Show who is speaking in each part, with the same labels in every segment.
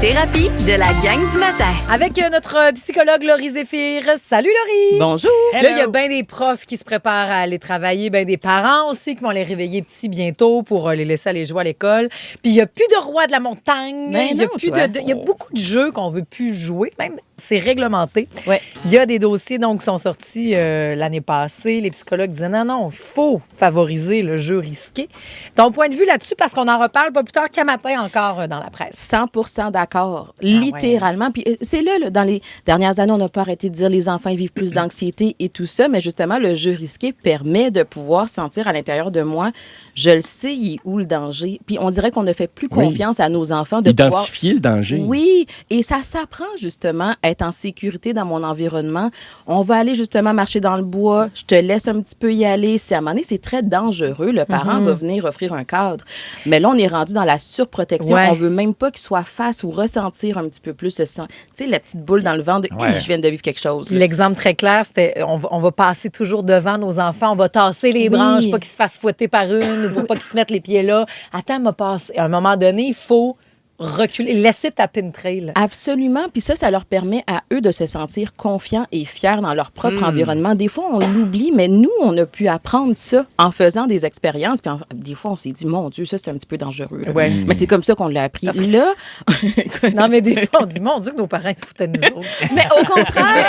Speaker 1: thérapie de la gang du matin.
Speaker 2: Avec notre psychologue Laurie Zéphir. Salut Laurie!
Speaker 3: Bonjour!
Speaker 2: Là, il y a bien des profs qui se préparent à aller travailler, bien des parents aussi qui vont les réveiller petits bientôt pour les laisser aller jouer à l'école. Puis il n'y a plus de roi de la montagne. Il y a beaucoup de jeux qu'on ne veut plus jouer, même c'est réglementé.
Speaker 3: Ouais.
Speaker 2: Il y a des dossiers donc, qui sont sortis l'année passée. Les psychologues disaient non, il faut favoriser le jeu risqué. Ton point de vue là-dessus, parce qu'on en reparle pas plus tard qu'à matin encore dans la presse.
Speaker 3: 100% d'accord, littéralement. Puis c'est là, dans les dernières années, on n'a pas arrêté de dire les enfants ils vivent plus d'anxiété et tout ça, mais justement, le jeu risqué permet de pouvoir sentir à l'intérieur de moi, je le sais, il est où le danger. Puis on dirait qu'on ne fait plus confiance à nos enfants de
Speaker 4: identifier le danger.
Speaker 3: Oui, et ça s'apprend justement à être en sécurité dans mon environnement. On va aller justement marcher dans le bois, je te laisse un petit peu y aller. Si à un moment donné, c'est très dangereux, le parent va venir offrir un cadre. Mais là, on est rendu dans la surprotection.
Speaker 2: Ouais.
Speaker 3: On veut même pas qu'il soit face ou ressentir un petit peu plus tu sais, la petite boule dans le ventre de je viens de vivre quelque chose.
Speaker 2: Puis l'exemple très clair, c'était on va passer toujours devant nos enfants, on va tasser les branches, pas qu'ils se fassent fouetter par une, ou pour pas qu'ils se mettent les pieds là. Attends, m'a passé. À un moment donné, il faut reculer, laisser taper une trail.
Speaker 3: Absolument. Puis ça leur permet à eux de se sentir confiants et fiers dans leur propre environnement. Des fois, on l'oublie, mais nous, on a pu apprendre ça en faisant des expériences. Puis des fois, on s'est dit, mon Dieu, ça, c'est un petit peu dangereux.
Speaker 2: Ouais.
Speaker 3: Mais c'est comme ça qu'on l'a appris. Là...
Speaker 2: Non, mais des fois, on dit, mon Dieu, que nos parents se foutaient de nous autres.
Speaker 3: Mais au contraire...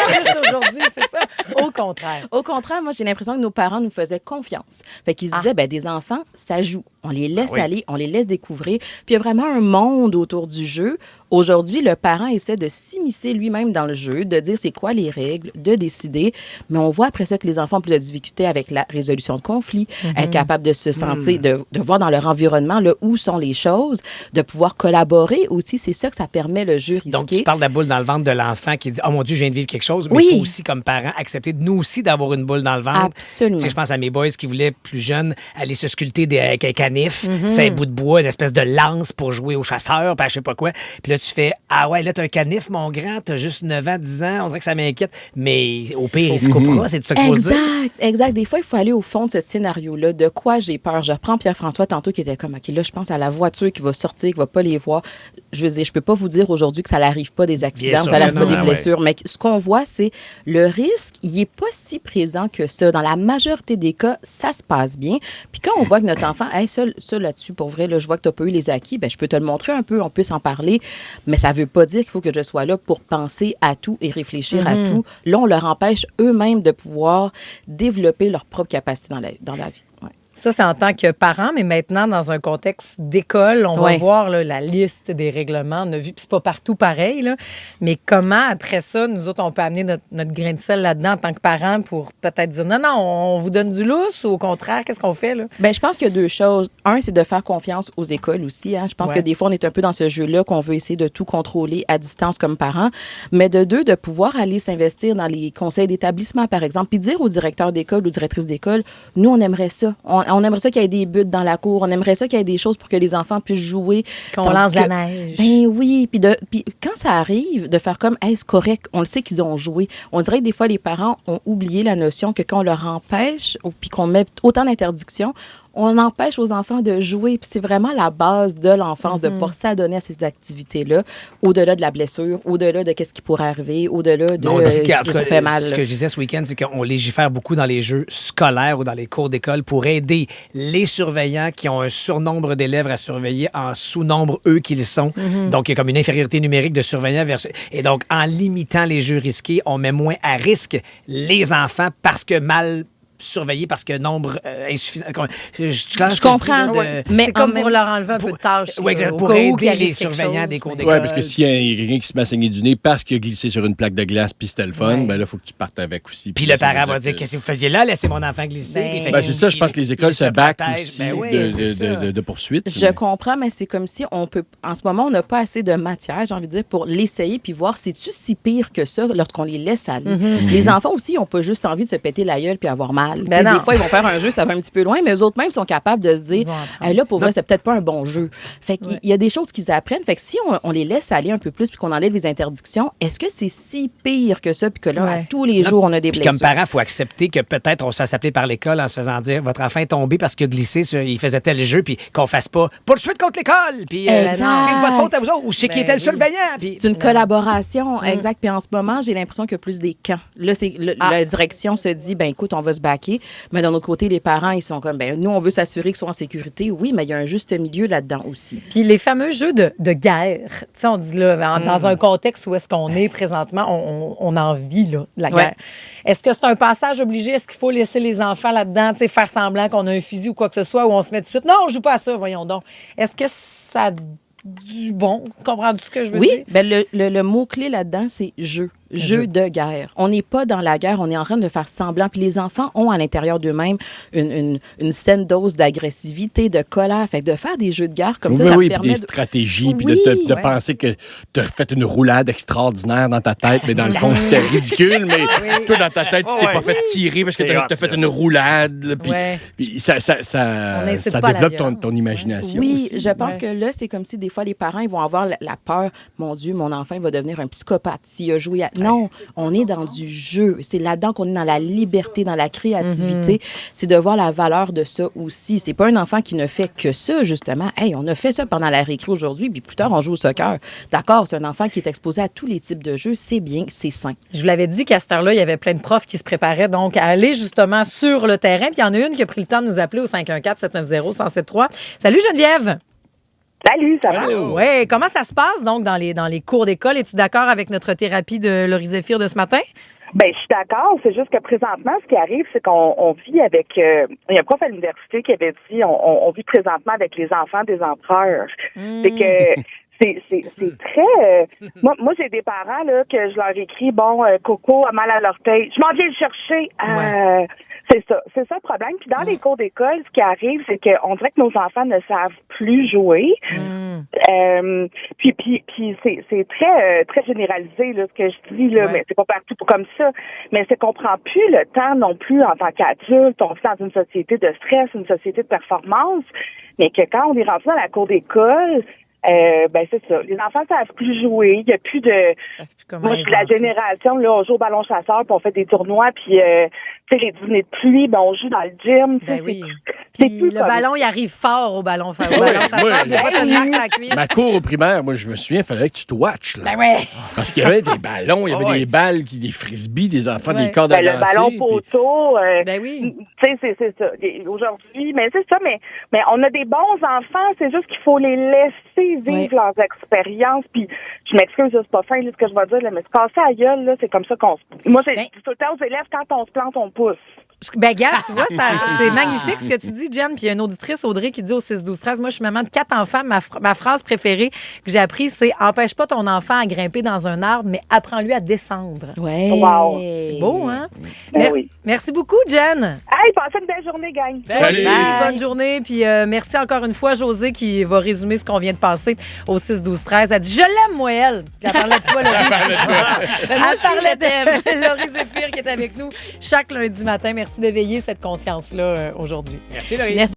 Speaker 2: Aujourd'hui, c'est ça. Au contraire.
Speaker 3: Au contraire, moi, j'ai l'impression que nos parents nous faisaient confiance. Fait qu'ils se disaient, des enfants, ça joue. On les laisse aller, on les laisse découvrir. Puis il y a vraiment un monde autour du jeu. Aujourd'hui, le parent essaie de s'immiscer lui-même dans le jeu, de dire c'est quoi les règles, de décider. Mais on voit après ça que les enfants ont plus de difficultés avec la résolution de conflits, être capable de se sentir, de voir dans leur environnement là, où sont les choses, de pouvoir collaborer aussi. C'est ça que ça permet le jeu risqué.
Speaker 5: Donc, tu parles de la boule dans le ventre de l'enfant qui dit « Oh mon Dieu, je viens de vivre quelque chose », mais il faut aussi, comme parents, accepter de nous aussi d'avoir une boule dans le ventre.
Speaker 3: Absolument.
Speaker 5: Tu sais, je pense à mes boys qui voulaient, plus jeunes, aller se sculpter avec un canif, c'est un bout de bois, une espèce de lance pour jouer au chasseur, puis je sais pas quoi. Puis là, tu fais « Ah ouais, là, t'as un canif, mon grand, t'as juste 9 ans, 10 ans, on dirait que ça m'inquiète. » Mais au pire, il se coupera, c'est tout ça qu'il faut se dire.
Speaker 3: Exact. Des fois, il faut aller au fond de ce scénario-là. De quoi j'ai peur? Je reprends Pierre-François tantôt qui était comme, OK, là, je pense à la voiture qui va sortir, qui va pas les voir. Je veux dire, je peux pas vous dire aujourd'hui que ça n'arrive pas des accidents, ça n'arrive pas des blessures, mais ce qu'on voit, c'est le risque, il est pas si présent que ça. Dans la majorité des cas, ça se passe bien. Puis quand on voit que notre enfant, hey, ça là-dessus, pour vrai, là, je vois que tu n'as pas eu les acquis, je peux te le montrer un peu, on peut s'en parler, mais ça veut pas dire qu'il faut que je sois là pour penser à tout et réfléchir à tout. Là, on leur empêche eux-mêmes de pouvoir développer leur propre capacité dans la vie. Ouais.
Speaker 2: Ça, c'est en tant que parent, mais maintenant, dans un contexte d'école, on va voir là, la liste des règlements. On a vu, puis c'est pas partout pareil, là, mais comment, après ça, nous autres, on peut amener notre grain de sel là-dedans en tant que parent pour peut-être dire non, on vous donne du lousse ou au contraire, qu'est-ce qu'on fait, là?
Speaker 3: Je pense qu'il y a deux choses. Un, c'est de faire confiance aux écoles aussi. Hein. Je pense que des fois, on est un peu dans ce jeu-là qu'on veut essayer de tout contrôler à distance comme parent. Mais de deux, de pouvoir aller s'investir dans les conseils d'établissement, par exemple, puis dire au directeur d'école ou directrice d'école, nous, on aimerait ça. On aimerait ça qu'il y ait des buts dans la cour. On aimerait ça qu'il y ait des choses pour que les enfants puissent jouer.
Speaker 2: Qu'on lance de la neige.
Speaker 3: Ben oui. Puis quand ça arrive, de faire comme, hey, c'est correct, on le sait qu'ils ont joué. On dirait que des fois, les parents ont oublié la notion que quand on leur empêche, puis qu'on met autant d'interdictions, on empêche aux enfants de jouer. Puis c'est vraiment la base de l'enfance, de pouvoir s'adonner à ces activités-là, au-delà de la blessure, au-delà de qu'est-ce qui pourrait arriver, au-delà de si ça fait mal.
Speaker 5: Ce que je disais ce week-end, c'est qu'on légifère beaucoup dans les jeux scolaires ou dans les cours d'école pour aider les surveillants qui ont un surnombre d'élèves à surveiller en sous-nombre, eux, qu'ils sont. Donc, il y a comme une infériorité numérique de surveillants versus... Et donc, en limitant les jeux risqués, on met moins à risque les enfants parce que mal surveillés parce que nombre insuffisant.
Speaker 3: Je comprends.
Speaker 2: Mais c'est comme pour leur enlever un peu de tâches.
Speaker 5: Oui, pour aider les surveillants des cours d'école.
Speaker 4: Oui, parce que s'il y a quelqu'un qui se met à saigner du nez parce qu'il a glissé sur une plaque de glace puis c'était le fun, là, il faut que tu partes avec aussi.
Speaker 5: Puis le parent va dire, qu'est-ce que vous faisiez là? Laissez mon enfant glisser.
Speaker 4: C'est ça, je pense que les écoles se battent aussi de poursuites.
Speaker 3: Je comprends, mais c'est comme si on peut... En ce moment, on n'a pas assez de matière, j'ai envie de dire, pour l'essayer puis voir c'est-tu si pire que ça lorsqu'on les laisse aller. Les enfants aussi, ils n'ont pas juste envie de se péter la gueule puis avoir mal. mal.
Speaker 2: Ben
Speaker 3: Des
Speaker 2: non.
Speaker 3: fois, ils vont faire un jeu, ça va un petit peu loin, mais eux autres même sont capables de se dire,
Speaker 2: Ils vont apprendre.
Speaker 3: hey, là, pour vrai, c'est peut-être pas un bon jeu. Fait qu'il y a des choses qu'ils apprennent. Fait que si on les laisse aller un peu plus puis qu'on enlève les interdictions, est-ce que c'est si pire que ça puis que là, à tous les jours, on a des
Speaker 5: Puis
Speaker 3: blessures?
Speaker 5: comme parent, il faut accepter que peut-être on se fasse appeler par l'école en se faisant dire votre enfant est tombé parce qu'il a glissé, il faisait tel jeu, puis qu'on fasse pas poursuite contre l'école. Puis
Speaker 3: Exact.
Speaker 5: c'est votre faute à vous autres ou c'est qui était le surveillant. Puis-
Speaker 3: C'est une collaboration, exact. Puis en ce moment, j'ai l'impression qu'il y a plus des camps. Là, la direction se dit, ben écoute, on va se baquer. Mais d'un autre côté, les parents, ils sont comme, ben nous, on veut s'assurer qu'ils sont en sécurité. Oui, mais il y a un juste milieu là-dedans aussi.
Speaker 2: Puis les fameux jeux de guerre, tu sais, on dit là, dans un contexte où est-ce qu'on est présentement, on en vit là, de la
Speaker 3: Ouais.
Speaker 2: guerre. Est-ce que c'est un passage obligé? Est-ce qu'il faut laisser les enfants là-dedans, tu sais, faire semblant qu'on a un fusil ou quoi que ce soit, ou on se met tout de suite, non, on joue pas à ça, voyons donc. Est-ce que ça a du bon? Comprends-tu ce que je veux dire?
Speaker 3: Oui, ben le mot-clé là-dedans, c'est jeu. Jeu de guerre. On n'est pas dans la guerre, on est en train de faire semblant. Puis les enfants ont à l'intérieur d'eux-mêmes une saine dose d'agressivité, de colère. Fait que de faire des jeux de guerre comme ça, ça
Speaker 4: oui, puis
Speaker 3: permet
Speaker 4: des
Speaker 3: de...
Speaker 4: stratégies, puis
Speaker 3: Oui,
Speaker 4: de
Speaker 3: ouais.
Speaker 4: penser que tu as fait une roulade extraordinaire dans ta tête, mais dans le fond, c'était ridicule. Mais toi, dans ta tête, tu t'es pas fait tirer parce que tu as fait une roulade. Là, puis,
Speaker 2: Ouais.
Speaker 4: puis ça
Speaker 2: On n'incite pas à la
Speaker 4: développe ton
Speaker 2: violence,
Speaker 4: imagination.
Speaker 3: Oui,
Speaker 4: aussi.
Speaker 3: je pense que là, c'est comme si des fois, les parents, ils vont avoir la peur. Mon Dieu, mon enfant, il va devenir un psychopathe s'il a joué à... Non, on est dans du jeu. C'est là-dedans qu'on est dans la liberté, dans la créativité. C'est de voir la valeur de ça aussi. C'est pas un enfant qui ne fait que ça, justement. Hey, on a fait ça pendant la récré aujourd'hui, puis plus tard, on joue au soccer. D'accord, c'est un enfant qui est exposé à tous les types de jeux. C'est bien, c'est sain.
Speaker 2: Je vous l'avais dit qu'à cette heure-là, il y avait plein de profs qui se préparaient donc à aller justement sur le terrain. Puis il y en a une qui a pris le temps de nous appeler au 514-790-1073. Salut Geneviève!
Speaker 6: Salut, ça va?
Speaker 2: Oui, comment ça se passe donc dans les cours d'école? Es-tu d'accord avec notre thérapie de Laurie Zéphir de ce matin?
Speaker 6: Ben, je suis d'accord. C'est juste que présentement, ce qui arrive, c'est qu'on vit avec... il y a un prof à l'université qui avait dit on vit présentement avec les enfants des empereurs. C'est que... C'est très... moi, j'ai des parents là que je leur écris, Coco a mal à l'orteil. Je m'en viens le chercher. C'est ça le problème. Puis dans les cours d'école, ce qui arrive, c'est qu'on dirait que nos enfants ne savent plus jouer. Puis c'est très très généralisé là, ce que je dis là, mais c'est pas partout comme ça. Mais c'est qu'on prend plus le temps non plus en tant qu'adulte. On vit dans une société de stress, une société de performance, mais que quand on est rentré dans la cour d'école, c'est ça. Les enfants savent plus jouer. Il y a plus de... Moi, je suis de la génération, là, on joue au ballon chasseur, puis on fait des tournois, puis, tu sais, les dîners de pluie, on joue dans le gym.
Speaker 2: Ben oui.
Speaker 6: C'est
Speaker 2: Puis
Speaker 6: plus
Speaker 2: le
Speaker 6: comme...
Speaker 2: ballon, il arrive fort au ballon chasseur.
Speaker 4: moi,
Speaker 2: Des fois, t'as une marque sur la cuisse.
Speaker 4: Ma cour au primaire, moi, je me souviens, il fallait que tu te watches. Là.
Speaker 2: Ben ouais.
Speaker 4: Parce qu'il y avait des ballons, il y avait des balles, des frisbees, des enfants, des cordes à
Speaker 6: le
Speaker 4: danser.
Speaker 6: ballon
Speaker 4: puis-
Speaker 6: poteau.
Speaker 2: Ben oui.
Speaker 6: Tu sais, c'est ça. Aujourd'hui, mais c'est ça, mais on a des bons enfants, c'est juste qu'il faut les laisser vivre leurs expériences. Puis, je m'excuse, là, c'est pas fin, là, ce que je vais dire, là, mais se casser à la gueule, là, c'est comme ça qu'on se... Moi, j'ai dit tout le temps aux élèves, quand on se plante, on pousse.
Speaker 2: Ben, gars, tu vois, c'est magnifique ce que tu dis, Jen. Puis il y a une auditrice, Audrey, qui dit au 6-12-13, moi, je suis maman de 4 enfants. Ma phrase préférée que j'ai apprise, c'est « Empêche pas ton enfant à grimper dans un arbre, mais apprends-lui à descendre. »
Speaker 3: Ouais.
Speaker 6: Wow.
Speaker 2: C'est beau, hein?
Speaker 6: Ben oui.
Speaker 2: Merci beaucoup, Jen.
Speaker 6: Hey, passez une belle journée, gang.
Speaker 4: Salut!
Speaker 2: Bonne journée. Puis merci encore une fois, José, qui va résumer ce qu'on vient de passer au 6-12-13. Elle dit « Je l'aime, moi, elle. » Puis elle parlait de toi, Laurie. Elle parlait de Laurie Zéphir qui est avec nous chaque lundi matin. Merci d'éveiller cette conscience-là aujourd'hui.
Speaker 5: Merci, Laurie.
Speaker 3: Merci.